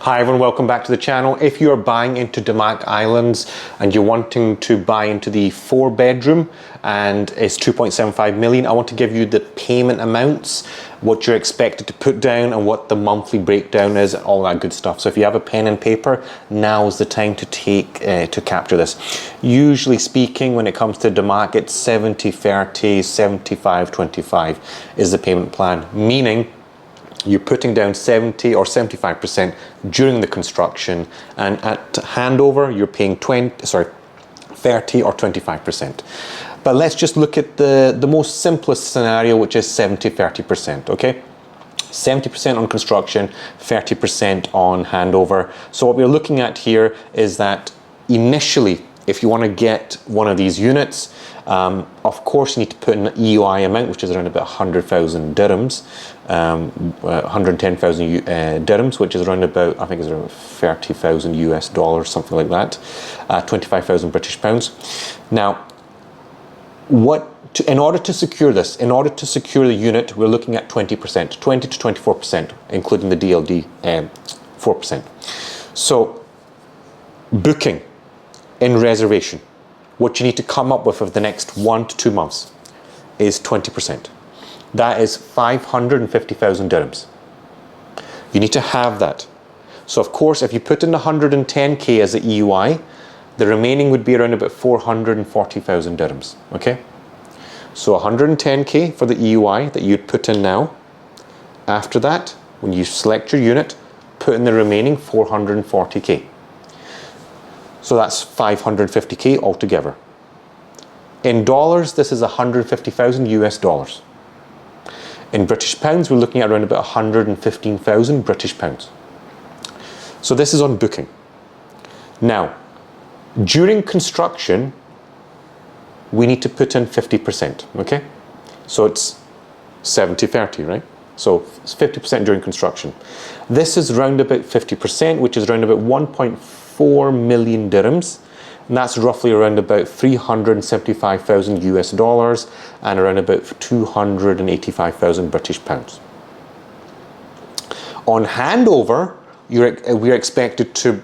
Hi everyone, welcome back to the channel. If you are buying into Damac Islands and you're wanting to buy into the 4-bedroom and it's 2.75 million, I want to give you the payment amounts, what you're expected to put down and what the monthly breakdown is, all that good stuff. So if you have a pen and paper, now is the time to capture this. Usually speaking, when it comes to Damac, it's 70-30, 75-25 is the payment plan, meaning you're putting down 70 or 75% during the construction, and at handover you're paying 30 or 25%. But let's just look at the most simplest scenario, which is 70-30%, okay? 70% on construction, 30% on handover. So what we're looking at here is that initially, if you want to get one of these units, of course you need to put in an EUI amount, which is around about 100,000 dirhams, 110,000 dirhams, which is around about, I think it's around 30,000 US dollars, something like that, 25,000 British pounds. Now, in order to secure this, in order to secure the unit, we're looking at 20%, 20 to 24%, including the DLD 4%. So, booking in reservation, what you need to come up with for the next 1 to 2 months is 20%. That is 550,000 dirhams. You need to have that. So of course, if you put in 110k as the EUI, the remaining would be around about 440,000 dirhams, okay? So 110k for the EUI that you'd put in now. After that, when you select your unit, put in the remaining 440k. So that's 550k altogether. In dollars, this is 150,000 US dollars. In British pounds, we're looking at around about 115,000 British pounds. So this is on booking. Now, during construction, we need to put in 50%, okay? So it's 70-30, right? So it's 50% during construction. This is round about 50%, which is around about 1.4 million dirhams, and that's roughly around about 375,000 US dollars and around about 285,000 British pounds. On handover, we're expected to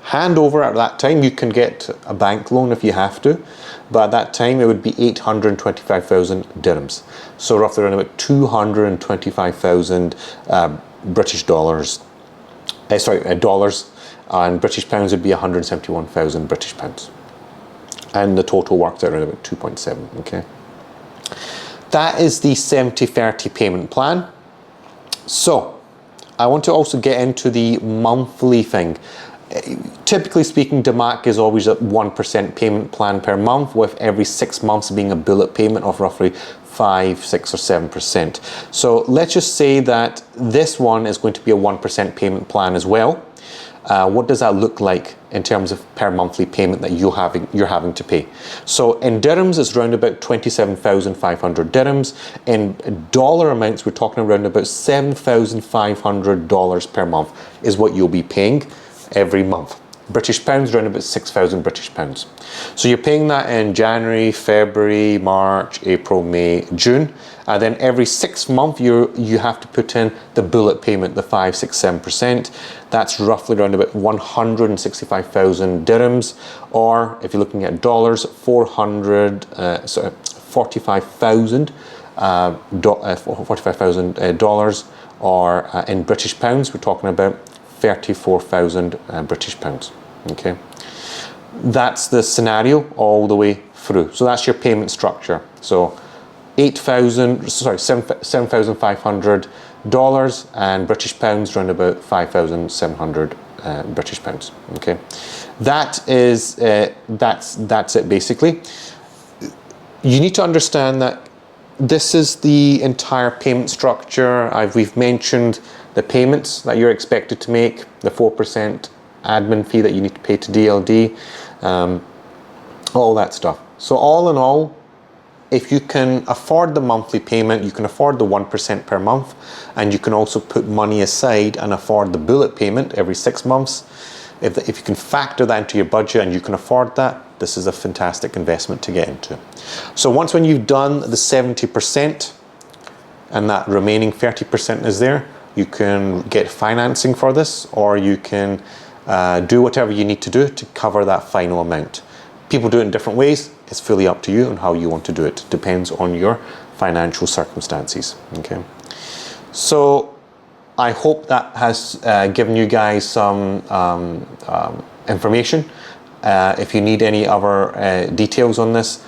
hand over at that time. You can get a bank loan if you have to, but at that time it would be 825,000 dirhams. So roughly around about 225,000 British dollars, dollars, and British pounds would be 171,000 British pounds. And the total works out around about 2.7, okay? That is the 70-30 payment plan. So, I want to also get into the monthly thing. Typically speaking, Damac is always a 1% payment plan per month, with every 6 months being a bullet payment of roughly 5, 6 or 7%. So let's just say that this one is going to be a 1% payment plan as well. What does that look like in terms of per monthly payment that you're having to pay? So in dirhams, it's around about 27,500 dirhams. In dollar amounts, we're talking around about $7,500 per month is what you'll be paying every month. British pounds, around about 6,000 British pounds. So you're paying that in January, February, March, April, May, June. And then every 6 months, you have to put in the bullet payment, the 5, 6, 7%. That's roughly around about 165,000 dirhams, or if you're looking at dollars, 45,000 dollars, or in British pounds, we're talking about 34,000 British pounds, okay? That's the scenario all the way through. So that's your payment structure. So $7,500 and British pounds, around about 5,700 British pounds, okay? That is, that's it basically. You need to understand that this is the entire payment structure. We've mentioned the payments that you're expected to make, the 4% admin fee that you need to pay to DLD, all that stuff. So all in all, if you can afford the monthly payment, you can afford the 1% per month, and you can also put money aside and afford the bullet payment every 6 months. If you can factor that into your budget and you can afford that, this is a fantastic investment to get into. So when you've done the 70% and that remaining 30% is there, You can get financing for this, or you can do whatever you need to do to cover that final amount. People do it in different ways. It's fully up to you on how you want to do it. Depends on your financial circumstances. Okay. So I hope that has given you guys some information. If you need any other details on this,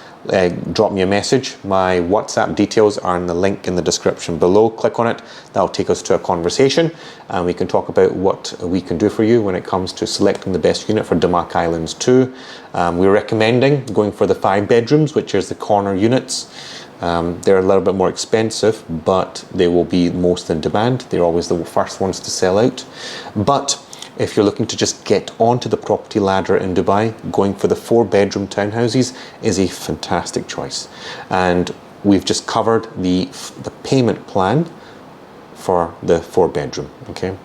drop me a message. My WhatsApp details are in the link in the description below. Click on it. That'll take us to a conversation, and we can talk about what we can do for you when it comes to selecting the best unit for Damac Islands 2. We're recommending going for the 5 bedrooms, which is the corner units. They're a little bit more expensive, but they will be most in demand. They're always the first ones to sell out. But if you're looking to just get onto the property ladder in Dubai, going for the 4-bedroom townhouses is a fantastic choice. And we've just covered the payment plan for the 4-bedroom, okay?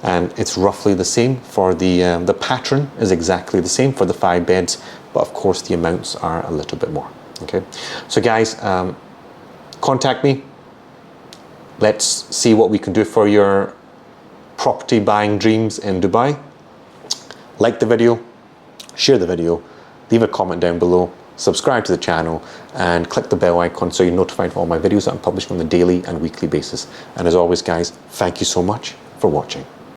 And it's roughly the same for the pattern is exactly the same for the 5 beds, but of course the amounts are a little bit more, okay? So guys, contact me. Let's see what we can do for your property buying dreams in Dubai. Like the video, share the video, leave a comment down below, subscribe to the channel, and click the bell icon so you're notified of all my videos that I'm publishing on a daily and weekly basis. And as always guys, thank you so much for watching.